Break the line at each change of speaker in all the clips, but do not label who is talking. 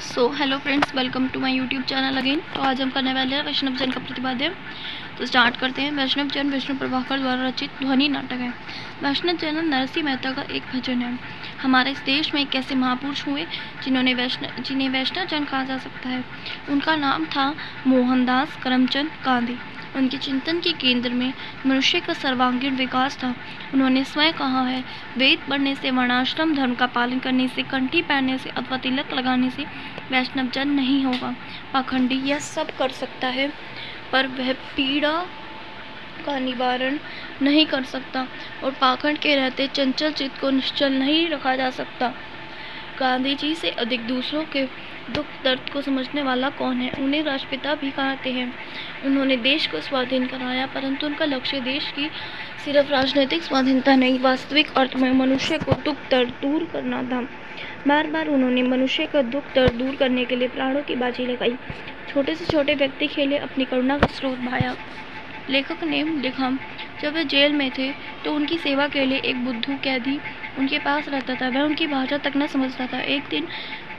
So hello friends, welcome to my YouTube channel again. तो आज हम करने वाले हैं वैष्णव जन का प्रतिपाद्य। तो स्टार्ट करते हैं। वैष्णव जन विष्णु प्रभाकर द्वारा रचित ध्वनि नाटक है। वैष्णव जन नरसिंह मेहता का एक भजन है। हमारे इस देश में एक ऐसे महापुरुष हुए जिन्हें वैष्णव जन कहा जा सकता है। उनका नाम था मोहनदास करमचंद गांधी। उनके चिंतन के केंद्र में मनुष्य का सर्वांगीण विकास था। उन्होंने स्वयं कहा है, वेद पढ़ने से, वर्णाश्रम धर्म का पालन करने से, कंठी पहनने से अथवा तिलक लगाने से वैष्णव जन नहीं होगा। पाखंडी यह सब कर सकता है पर वह पीड़ा का निवारण नहीं कर सकता, और पाखंड के रहते चंचल चित्त को निश्चल नहीं रखा जा सकता। गांधी जी से अधिक दूसरों के दुख दर्द को समझने वाला कौन है। उन्हें राष्ट्रपिता भी कहते हैं। उन्होंने देश को स्वाधीन कराया, परंतु उनका लक्ष्य देश की सिर्फ राजनीतिक स्वाधीनता नहीं, वास्तविक अर्थ में मनुष्य को दुख दर्द दूर करना था। बार बार उन्होंने मनुष्य का दुख दर्द दूर करने के लिए प्राणों की बाजी लगाई। छोटे से छोटे व्यक्ति के लिए अपनी करुणा का स्रोत बहाया। लेखक ने लिखा, जब वे जेल में थे तो उनकी सेवा के लिए एक बुद्धू कैदी उनके पास रहता था। वह उनकी भाषा तक न समझता था। एक दिन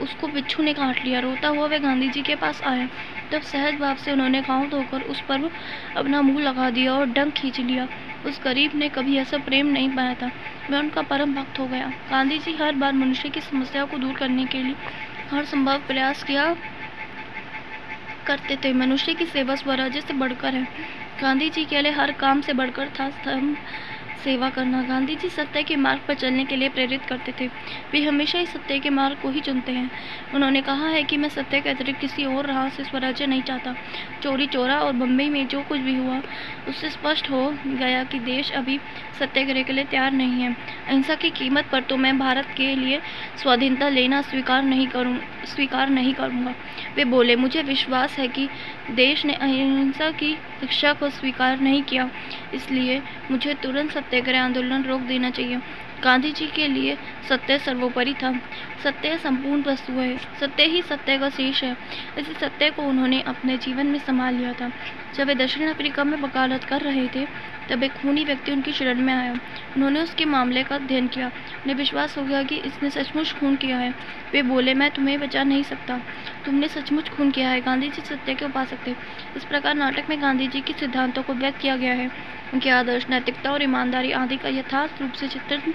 उसको बिच्छू ने काट लिया। रोता हुआ वह गांधी जी के पास आया। तब सहज भाव से उन्होंने घाव धोकर उस पर अपना मुंह लगा दिया और डंक खींच लिया। उस गरीब ने कभी ऐसा प्रेम नहीं पाया था। वह उनका परम भक्त हो गया। गांधी जी हर बार मनुष्य की समस्याओं को दूर करने के लिए हर संभव प्रयास किया करते थे। मनुष्य की सेवा स्वराज्य से बढ़कर है। गांधी जी के लिए हर काम से बढ़कर था धर्म सेवा करना। गांधी जी सत्य के मार्ग पर चलने के लिए प्रेरित करते थे। वे हमेशा ही सत्य के मार्ग को ही चुनते हैं। उन्होंने कहा है कि मैं सत्य के अतिरिक्त किसी और राह से स्वराज्य नहीं चाहता। चोरी चोरा और बम्बई में जो कुछ भी हुआ, उससे स्पष्ट हो गया कि देश अभी सत्याग्रह के लिए तैयार नहीं है। अहिंसा की कीमत पर तो मैं भारत के लिए स्वाधीनता लेना स्वीकार नहीं करूँगा। वे बोले, मुझे विश्वास है कि देश ने अहिंसा की शिक्षा को स्वीकार नहीं किया, इसलिए मुझे तुरंत सत्याग्रह आंदोलन रोक देना चाहिए। गांधी जी के लिए सत्य सर्वोपरि था। सत्य संपूर्ण वस्तु है। सत्य ही सत्य का शेष है। इसी सत्य को उन्होंने अपने जीवन में संभाल लिया था। जब वे दक्षिण अफ्रीका में वकालत कर रहे थे, तब एक खूनी व्यक्ति उनकी शरण में आया। उन्होंने उसके मामले का अध्ययन किया। उन्हें विश्वास हो गया कि इसने सचमुच खून किया है। वे बोले, मैं तुम्हें बचा नहीं सकता, तुमने सचमुच खून किया है। गांधी जी सत्य के उपासक थे। इस प्रकार नाटक में गांधी जी के सिद्धांतों को व्यक्त किया गया है। उनके आदर्श, नैतिकता और ईमानदारी आदि का यथार्थ रूप से चित्रण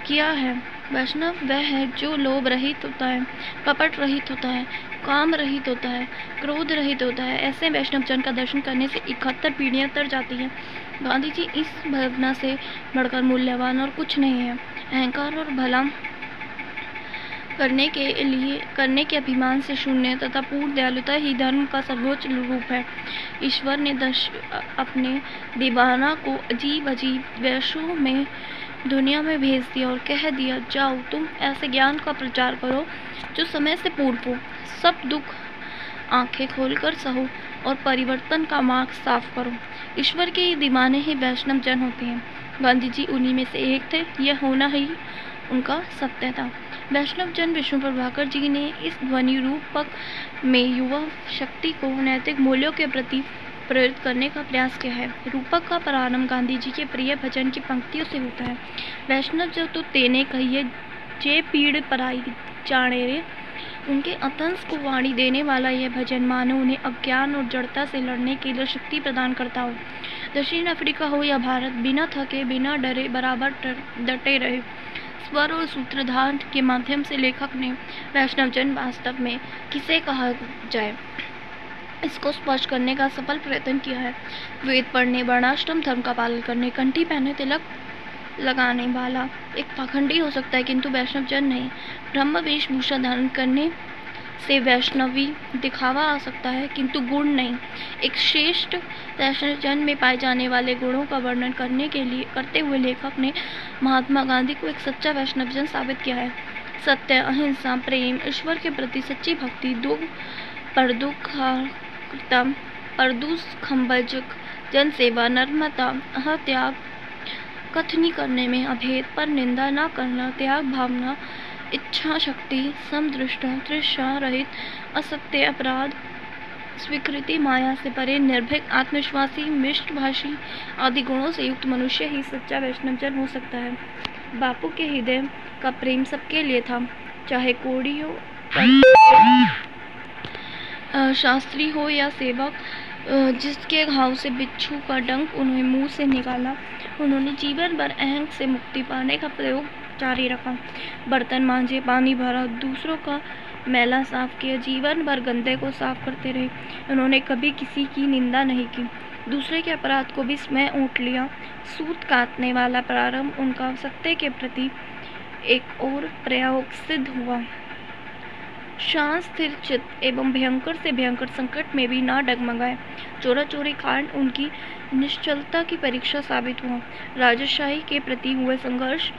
किया है। वैष्णव वह है जो लोभ रहित होता है, कपट रहित होता है, काम रहित होता है, क्रोध रहित होता है। ऐसे वैष्णव जन का दर्शन करने से 71 पीढ़ियां तर जाती हैं। गांधी जी इस भावना से बढ़कर मूल्यवान और कुछ नहीं है। अहंकार और भला करने के अभिमान से शून्य तथा पूर्ण दयालुता ही धर्म का सर्वोच्च रूप है। ईश्वर ने अपने दीवाना को अजीब अजीब वेशों में दुनिया में भेज दिया और कह दिया, जाओ तुम ऐसे ज्ञान का प्रचार करो जो समय से पूर्व हो। सब दुख आंखें खोलकर सहो और परिवर्तन का मार्ग साफ करो। ईश्वर के ये दीवाने ही वैष्णव जन होते हैं। गांधी जी उन्हीं में से एक थे। यह होना ही उनका सत्य था। वैष्णव जन विष्णु प्रभाकर जी ने इस ध्वनि रूपक में युवा शक्ति को नैतिक मूल्यों के प्रति प्रेरित करने का प्रयास किया है। रूपक का प्रारंभ गांधी जी के प्रिय भजन की पंक्तियों से होता है। वैष्णव जो तो तेने कहिए जे पीड़ पराई जाने रे। उनके अतंस को वाणी देने वाला यह भजन मानो उन्हें अज्ञान और जड़ता से लड़ने के लिए शक्ति प्रदान करता हो। दक्षिण अफ्रीका हो या भारत, बिना थके बिना डरे बराबर डटे रहे। स्वर और सूत्रधार के माध्यम से लेखक ने वैष्णव जन वास्तव में किसे कहा जाए, इसको स्पष्ट करने का सफल प्रयत्न किया है। वेद पढ़ने, वर्णाश्रम धर्म का पालन करने, कंठी पहने, तिलक लगाने वाला एक पाखंडी हो सकता है, किंतु वैष्णव जन नहीं। ब्रह्म वेशभूषा धारण करने से वैष्णवी दिखावा आ सकता है, किंतु गुण नहीं। एक श्रेष्ठ वैष्णव जन में पाए जाने वाले गुणों का वर्णन करते हुए लेखक ने महात्मा गांधी को एक सच्चा वैष्णव जन साबित किया है। सत्य, अहिंसा, प्रेम, ईश्वर के प्रति सच्ची भक्ति, परदूस खम्बजक, जन सेवा, नर्मता, अहत्याग, कथनी करने में अभेद, पर निंदा न करना, त्याग भावना, इच्छा शक्ति, समदृष्टा, तृष्णा रहित, असत्य, अपराध, स्वीकृति, माया से परे, निर्भीक, आत्मविश्वासी, मिष्टभाषी आदि गुणों से युक्त मनुष्य ही सच्चा वैष्णव जन हो सकता है। बापू के हृदय का प्रेम सबके लिए था, चाहे कोढ़ी हो, शास्त्री हो या सेवक। जिसके घाव से बिच्छू का डंक उन्होंने मुंह से निकाला, उन्होंने जीवन भर अहंग से मुक्ति पाने का प्रयोग जारी रखा। बर्तन मांजे, पानी भरा, दूसरों का मैला साफ किया, जीवन भर गंदे को साफ करते रहे। उन्होंने कभी किसी की निंदा नहीं की, दूसरे के अपराध को भी स्वयं ऊँट लिया। सूत काटने वाला प्रारंभ उनका सत्य के प्रति एक और प्रयोग सिद्ध हुआ। शांत स्थिर चित्त एवं भयंकर से भयंकर संकट में भी ना डगमगाए। चोरा चोरी कांड उनकी निश्चलता की परीक्षा साबित हुआ। राजशाही के प्रति हुए संघर्ष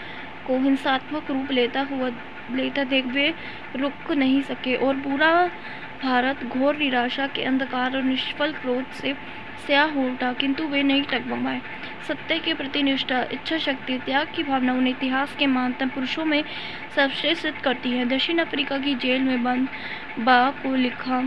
को हिंसात्मक रूप लेता देख वे रुक नहीं सके और पूरा भारत घोर निराशा के अंधकार और निष्फल क्रोध से स्याह हो उठा, किंतु वे नहीं डगमगाए। सत्य के प्रति निष्ठा, इच्छा शक्ति, त्याग की भावना उन्हें इतिहास के महानतम पुरुषों में सर्वश्रेष्ठ सिद्ध करती है। दक्षिण अफ्रीका की जेल में बंद बा को लिखा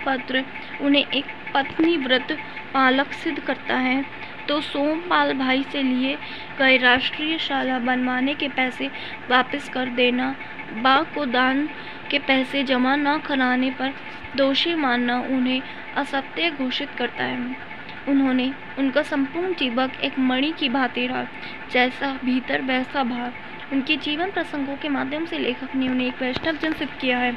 पत्र उन्हें एक पत्नी व्रत पालक सिद्ध करता है, तो सोमपाल भाई से लिए गए राष्ट्रीय शाला बनवाने के पैसे वापस कर देना, बा को दान के पैसे जमा न कराने पर दोषी मानना उन्हें असत्य घोषित करता है। उनका संपूर्ण जीवन एक मणि की भांति रहा, जैसा भीतर वैसा बाहर। उनके जीवन प्रसंगों के माध्यम से लेखक ने उन्हें एक वैष्णव जन सिद्ध किया है।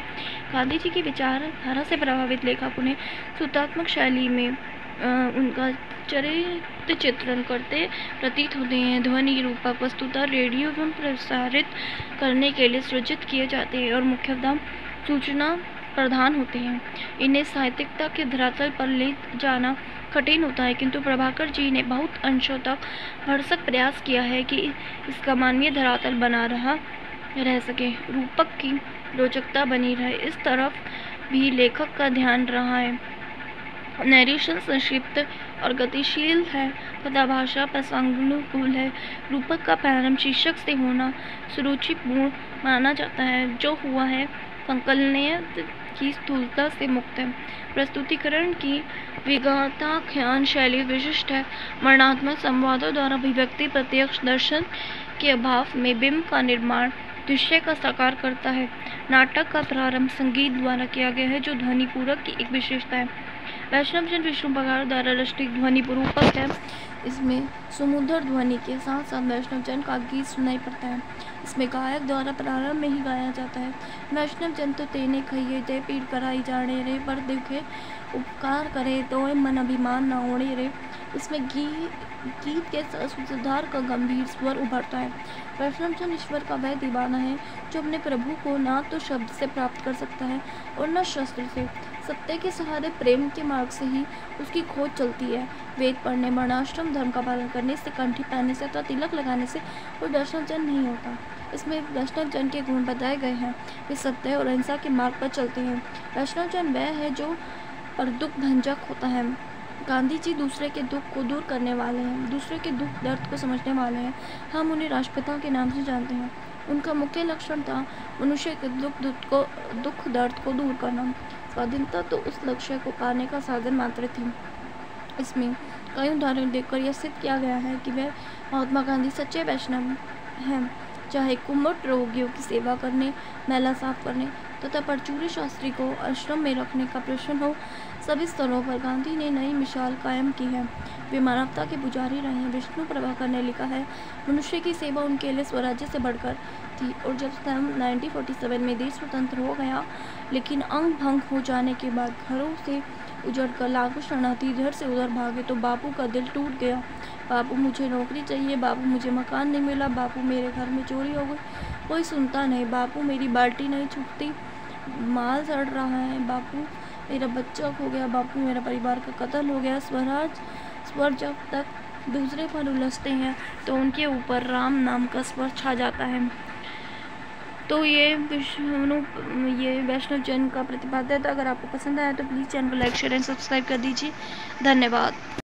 गांधी जी की विचारधारा से प्रभावित लेखक उन्हें सूत्रात्मक शैली में उनका चरित्र चित्रण करते प्रतीत होते हैं। ध्वनि रूपक वस्तुतः रेडियो एवं प्रसारित करने के लिए सृजित किए जाते हैं और मुख्यतः सूचना प्रधान होते हैं। इन्हें साहित्यिकता के धरातल पर ले जाना कठिन होता है, किंतु प्रभाकर जी ने बहुत अंशों तक भरसक प्रयास किया है कि इसका मानवीय धरातल बना रह सके, रूपक की रोचकता बनी रहे। इस तरफ भी लेखक का ध्यान रहा है। नरेशन संक्षिप्त और गतिशील है तथा भाषा प्रसंगानुकूल है। रूपक का प्रारंभ शीर्षक से होना सुरुचिपूर्ण माना जाता है। जो हुआ है संकलनीय की स्थूलता से मुक्त है। प्रस्तुतिकरण की विगाताख्यान शैली विशिष्ट है। वर्णनात्मक संवादों द्वारा अभिव्यक्ति प्रत्यक्ष दर्शन के अभाव में बिंब का निर्माण दृश्य का साकार करता है। नाटक का प्रारंभ संगीत द्वारा किया गया है, जो ध्वनि पूरक की एक विशेषता है। वैष्णव जन विष्णु पगार द्वारा रचित ध्वनि पूर्वक है। इसमें सुमधुर ध्वनि के साथ साथ वैष्णव जन का गीत सुनाई पड़ता है। इसमें गायक द्वारा प्रारंभ में ही गाया जाता है। वैष्णव जन तो तेने कहिए जय पीड़ कराई जाने रे, पर देखे उपकार करे तो मन अभिमान न ओढ़े रे। इसमें गीत के सुधार का गंभीर स्वर उभरता है। वैष्णव जन ईश्वर का वह दीवाना है जो अपने प्रभु को ना तो शब्द से प्राप्त कर सकता है और न शस्त्र से। सत्य के सहारे प्रेम के मार्ग से ही उसकी खोज चलती है। वेद पढ़ने, वर्णाश्रम धर्म का पालन करने से, कंठी पहनने से अथवा तिलक लगाने से कोई वैष्णव जन नहीं होता। इसमें वैष्णव जन के गुण बताए गए हैं। वे सत्य और अहिंसा के मार्ग पर चलते हैं। वैष्णव जन वह है जो पर दुख भंजक होता है। गांधी जी दूसरे के दुख को दूर करने वाले हैं, दूसरे के दुख दर्द को समझने वाले हैं। हम उन्हें राष्ट्रपिता के नाम से जानते हैं। उनका मुख्य लक्षण था मनुष्य के दुख दर्द को दूर करना। स्वाधीनता तो उस लक्ष्य को पाने का साधन मात्र थी। इसमें कई उदाहरण देखकर यह सिद्ध किया गया है कि वह महात्मा गांधी सच्चे वैष्णव हैं। चाहे कुम्भट रोगियों की सेवा करने, मैला साफ करने तथा परचूरी शास्त्री को आश्रम में रखने का प्रश्न हो, सभी स्तरों पर गांधी ने नई मिसाल कायम की है। वे मानवता के पुजारी रहे हैं। विष्णु प्रभाकर ने लिखा है, मनुष्य की सेवा उनके लिए स्वराज्य से बढ़कर थी। और जब सन 1947 में देश स्वतंत्र हो गया, लेकिन अंग भंग हो जाने के बाद घरों से उजड़कर लाखों शरणार्थी इधर से उधर भागे, तो बापू का दिल टूट गया। बापू मुझे नौकरी चाहिए, बापू मुझे मकान नहीं मिला, बापू मेरे घर में चोरी हो गई, कोई सुनता नहीं, बापू मेरी बाल्टी नहीं छूटती, माल सड़ रहा है, बापू मेरा बच्चा खो गया, बापू मेरा परिवार का कत्ल हो गया। स्वर जब तक दूसरे पर उलझते हैं तो उनके ऊपर राम नाम का स्वर छा जाता है। तो ये वैष्णव जन का प्रतिपाद्य था। अगर आपको पसंद आया तो प्लीज़ चैनल को लाइक, शेयर एंड सब्सक्राइब कर दीजिए। धन्यवाद।